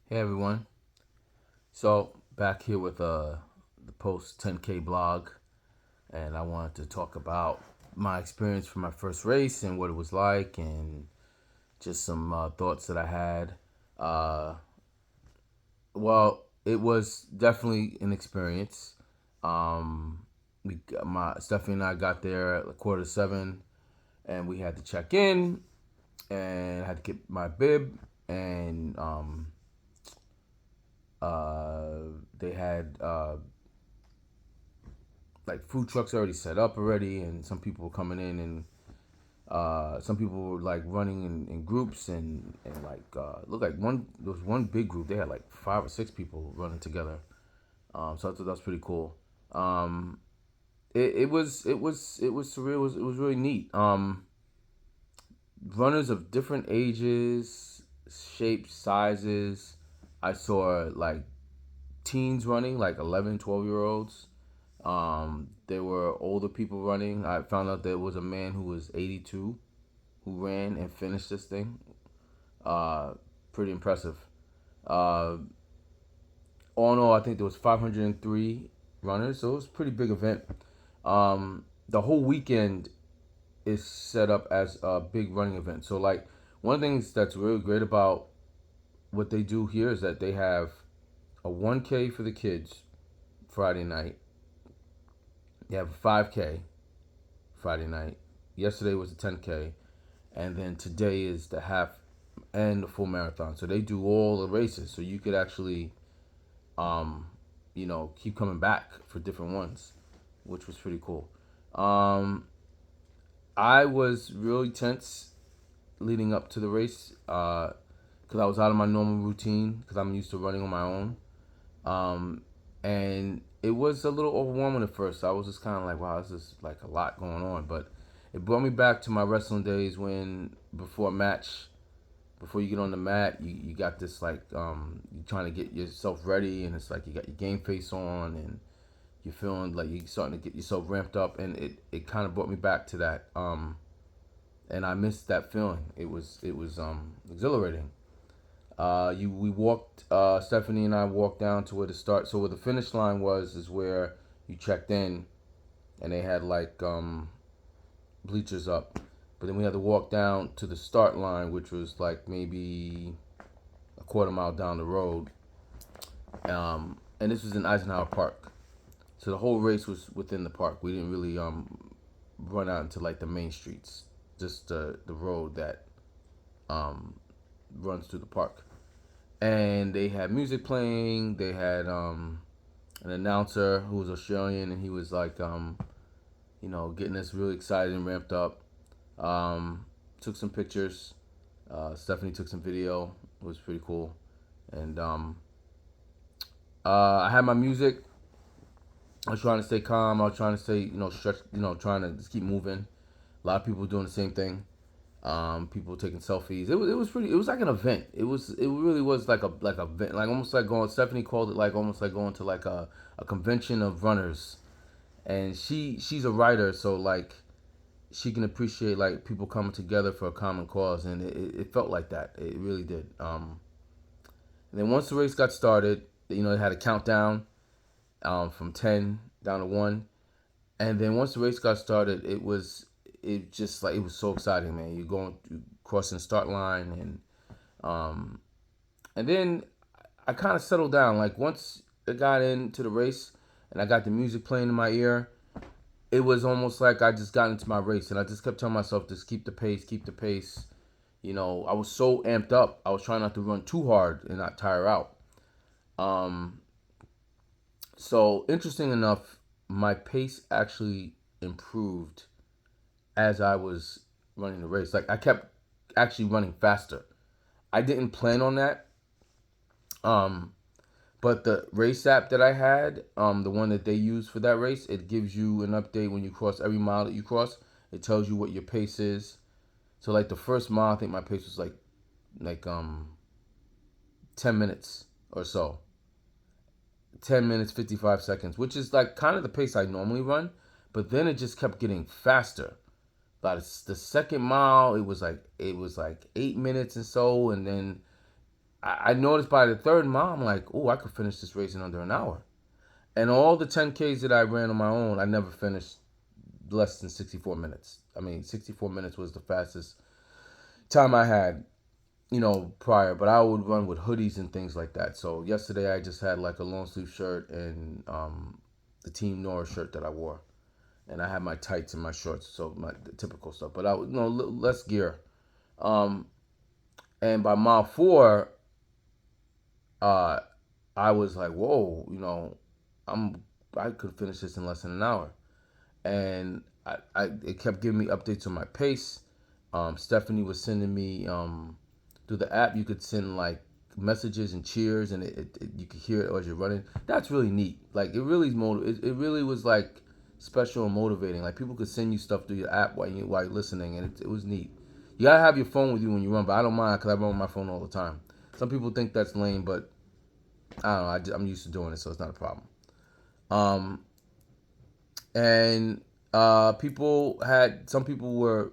Hey everyone. So back here with the post 10K blog, and I wanted to talk about my experience for my first race and what it was like, and just some thoughts that I had. Uh, well, it was definitely an experience. Um, my Stephanie and I got there at 6:45, and we had to check in, and I had to get my bib, and they had like food trucks already set up already, and some people were coming in, and some people were like running in groups, and like look like one there was one big group. They had like 5 or 6 people running together. So I thought that was pretty cool. Um, it was surreal. It was really neat. Runners of different ages, shapes, sizes. I saw like teens running, like 11, 12 year olds. There were older people running. I found out there was a man who was 82 who ran and finished this thing. Uh, Pretty impressive. Uh, All in all, I think there was 503 runners, so it was a pretty big event. The whole weekend is set up as a big running event. So like one of the things that's really great about what they do here is that they have a 1K for the kids Friday night. They have a 5K Friday night. Yesterday was the 10K, and then today is the half and the full marathon. So they do all the races, so you could actually, um, keep coming back for different ones, which was pretty cool. Um, I was really tense leading up to the race because I was out of my normal routine because I'm used to running on my own. Um, and it was a little overwhelming at first. I was just kind of like, wow, this is like a lot going on. But it brought me back to my wrestling days when before a match, before you get on the mat, you got this like you're trying to get yourself ready, and it's like you got your game face on, and you're feeling like you're starting to get yourself ramped up, and it kind of brought me back to that. And I missed that feeling. It was exhilarating. You we walked. Stephanie and I walked down to where the start. So where the finish line was is where you checked in, and they had like bleachers up. But then we had to walk down to the start line, which was like maybe a quarter mile down the road. And this was in Eisenhower Park. So the whole race was within the park. We didn't really run out into like the main streets, just the road that um, runs through the park. And they had music playing. They had an announcer who was Australian, and he was like, getting us really excited and ramped up. Took some pictures. Stephanie took some video. It was pretty cool. And I had my music. I was trying to stay calm. I was trying to stay, stretch, trying to just keep moving. A lot of people were doing the same thing. People taking selfies. It was pretty. It was like an event. It really was like a event, like almost like going. Stephanie called it like almost like going to like a convention of runners, and she's a writer, so like she can appreciate like people coming together for a common cause, and it felt like that. It really did. And then once the race got started, it had a countdown from 10 down to 1. And then once the race got started, it just like it was so exciting, man. You're going crossing the start line, um and then I kind of settled down. Like once I got into the race and I got the music playing in my ear, it was almost like I just got into my race, and I just kept telling myself, just keep the pace, keep the pace. I was so amped up. I was trying not to run too hard and not tire out. Um, so interesting enough, my pace actually improved as I was running the race. Like I kept actually running faster. I didn't plan on that. Um, but the race app that I had, the one that they use for that race, it gives you an update when you cross every mile that you cross. It tells you what your pace is. So like the first mile, I think my pace was like 10 minutes or so. 10 minutes 55 seconds, which is like kind of the pace I normally run. But then it just kept getting faster. About the second mile, it was like 8 minutes and so, and then I noticed by the third mile, I'm like, oh, I could finish this race in under an hour. And all the 10Ks that I ran on my own, I never finished less than 64 minutes. I mean, 64 minutes was the fastest time I had, prior. But I would run with hoodies and things like that. So yesterday I just had like a long sleeve shirt and the Team Nora shirt that I wore. And I had my tights and my shorts, so my the typical stuff. But less gear. Um, and by mile 4, uh, I was like, whoa, I could finish this in less than an hour. And it kept giving me updates on my pace. Stephanie was sending me through the app. You could send like messages and cheers, and you could hear it as you're running. That's really neat. Like it really it really was like special and motivating. Like people could send you stuff through your app while you're listening, and it was neat. You gotta have your phone with you when you run, but I don't mind because I run with my phone all the time. Some people think that's lame, but I don't know. I'm used to doing it, so it's not a problem. Um, and some people were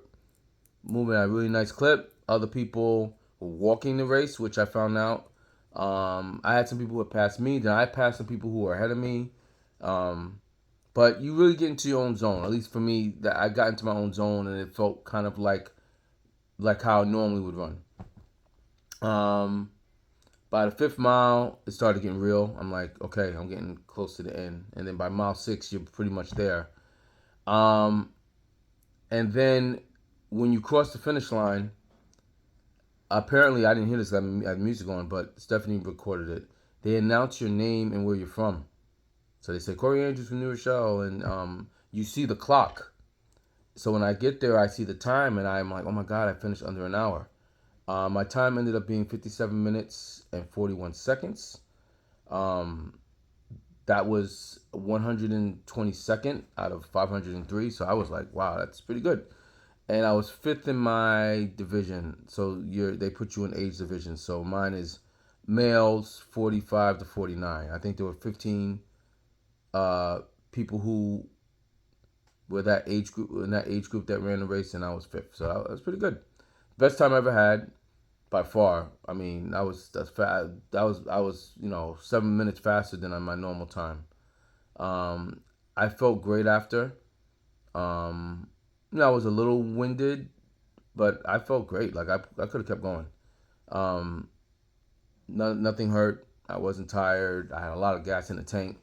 moving at a really nice clip. Other people were walking the race, which I found out. I had some people who had passed me. Then I passed some people who were ahead of me. But you really get into your own zone. At least for me, that I got into my own zone, and it felt kind of like how I normally would run. By the 5th mile, it started getting real. I'm like, okay, I'm getting close to the end. And then by mile 6, you're pretty much there. And then when you cross the finish line, apparently I didn't hear this. I had music on, but Stephanie recorded it. They announce your name and where you're from. So they say Corey Andrews from New Rochelle, and you see the clock. So when I get there, I see the time, and I'm like, oh my god, I finished under an hour. My time ended up being 57 minutes and 41 seconds. That was 122nd out of 503. So I was like, wow, that's pretty good. And I was 5th in my division. So they put you in age division. So mine is males 45 to 49. I think there were 15 people who were in that age group that ran the race, and I was 5th. So that was pretty good. Best time I ever had by far. I mean, that's fast. I was 7 minutes faster than on my normal time. I felt great after. I was a little winded, but I felt great. Like I could have kept going. Nothing hurt. I wasn't tired. I had a lot of gas in the tank.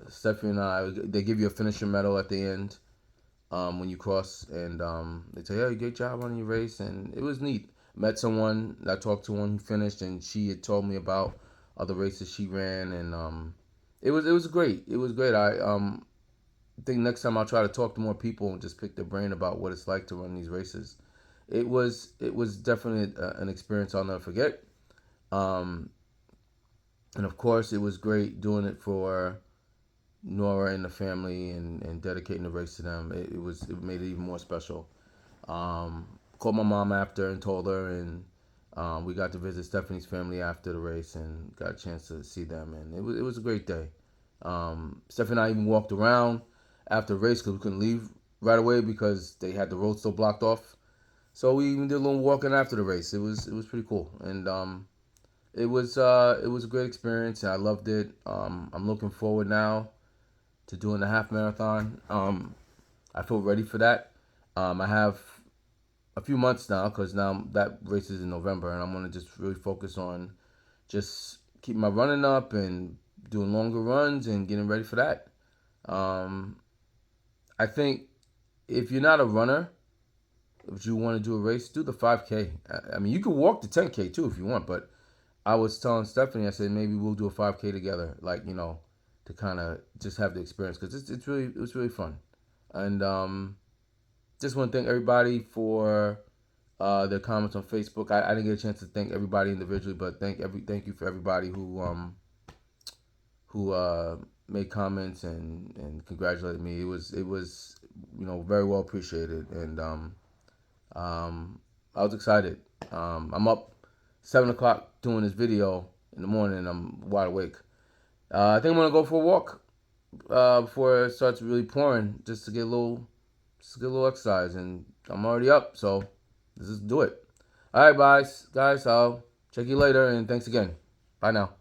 Stephanie and they give you a finisher medal at the end when you cross, and they say, "Hey, great job running your race," and it was neat. Met someone. I talked to one who finished, and she had told me about other races she ran, and it was great. It was great. I think next time I'll try to talk to more people and just pick their brain about what it's like to run these races. It was definitely an experience I'll never forget. Um, and of course, it was great doing it for Nora and the family and dedicating the race to them. It made it even more special. Called my mom after and told her, and we got to visit Stephanie's family after the race and got a chance to see them, and it was a great day. Stephanie and I even walked around after the race because we couldn't leave right away because they had the road still blocked off. So we even did a little walking after the race. It was pretty cool, and it was a great experience, and I loved it. I'm looking forward now to doing the half marathon. I feel ready for that. I have a few months now because now that race is in November, and I'm gonna just really focus on just keep my running up and doing longer runs and getting ready for that. I think if you're not a runner, if you want to do a race, do the 5K. I mean, you can walk the 10K too if you want, but I was telling Stephanie, I said maybe we'll do a 5K together, like to kind of just have the experience because it was really fun, and just want to thank everybody for their comments on Facebook. I didn't get a chance to thank everybody individually, but thank you for everybody who made comments and congratulated me. It was very well appreciated, and I was excited. I'm up 7 o'clock doing this video in the morning, and I'm wide awake. I think I'm gonna go for a walk before it starts really pouring, just to get a little exercise, and I'm already up, so let's just do it. All right, guys, I'll Check you later, and thanks again. Bye now.